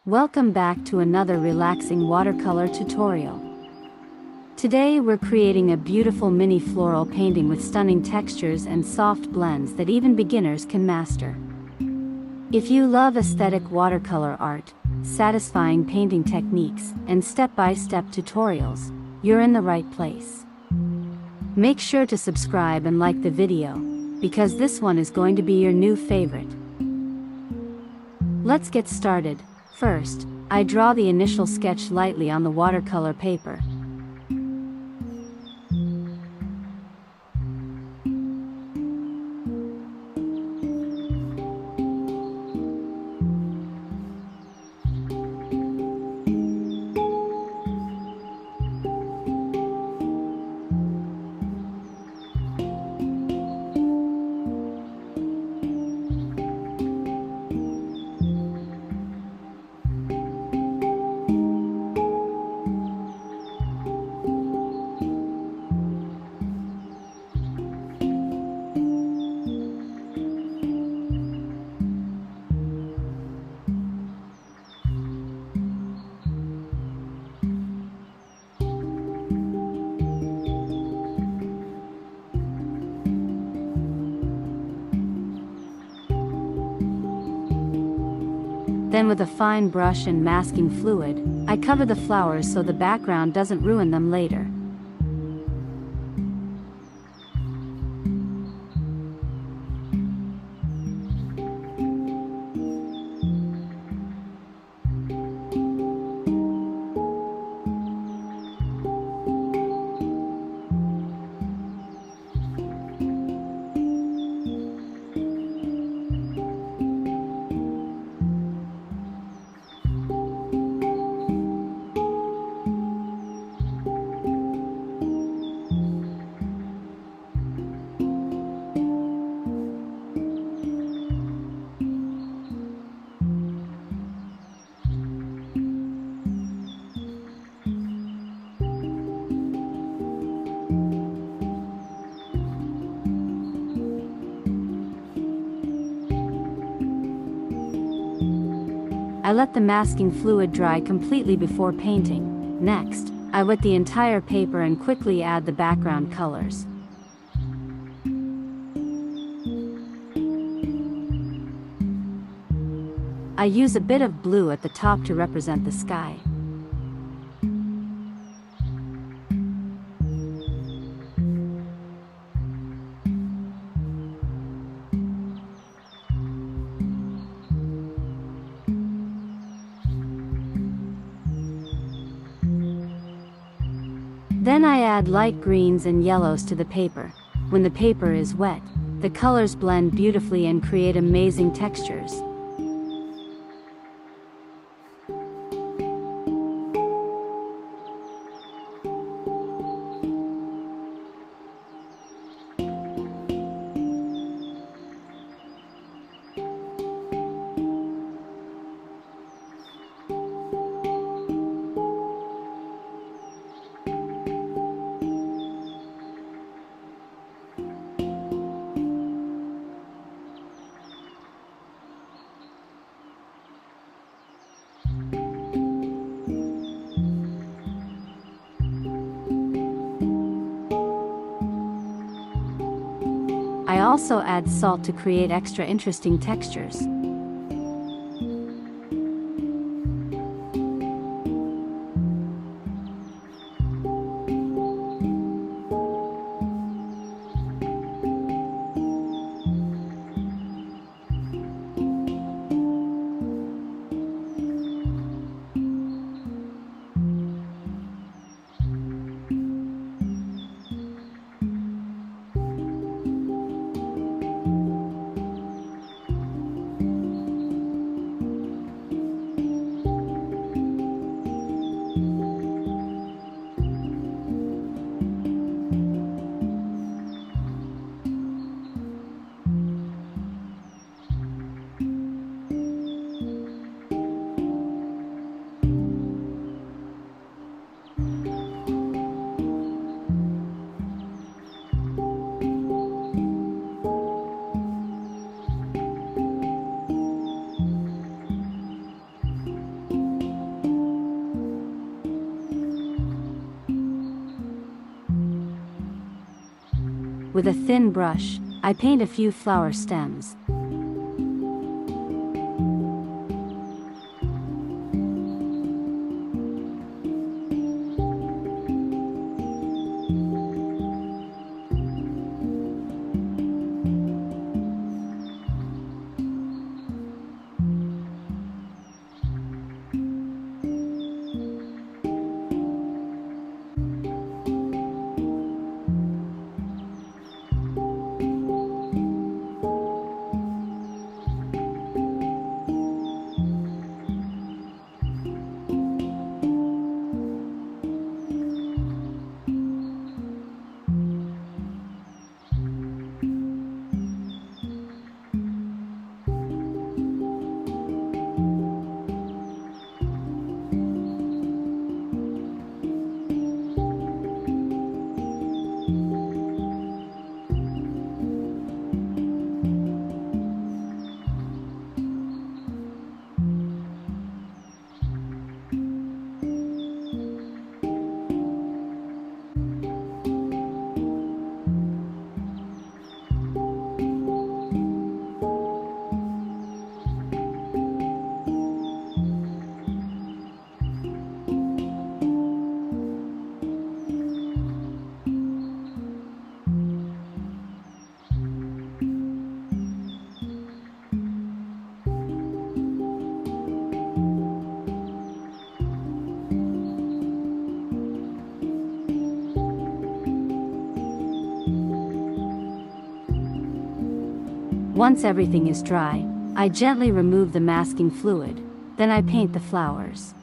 Welcome back to another relaxing watercolor tutorial. Today we're creating a beautiful mini floral painting with stunning textures and soft blends that even beginners can master. If you love aesthetic watercolor art, satisfying painting techniques, and step-by-step tutorials, you're in the right place. Make sure to subscribe and like the video, because this one is going to be your new favorite. Let's get started. First, I draw the initial sketch lightly on the watercolor paper. Then with a fine brush and masking fluid, I cover the flowers so the background doesn't ruin them later. I let the masking fluid dry completely before painting. Next, I wet the entire paper and quickly add the background colors. I use a bit of blue at the top to represent the sky. Then I add light greens and yellows to the paper. When the paper is wet, the colors blend beautifully and create amazing textures. I also add salt to create extra interesting textures. With a thin brush, I paint a few flower stems. Once everything is dry, I gently remove the masking fluid, then I paint the flowers.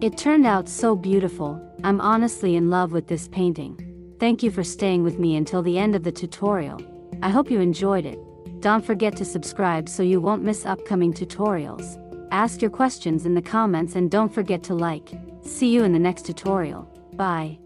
It turned out so beautiful. I'm honestly in love with this painting. Thank you for staying with me until the end of the tutorial. I hope you enjoyed it. Don't forget to subscribe so you won't miss upcoming tutorials. Ask your questions in the comments and don't forget to like. See you in the next tutorial. Bye.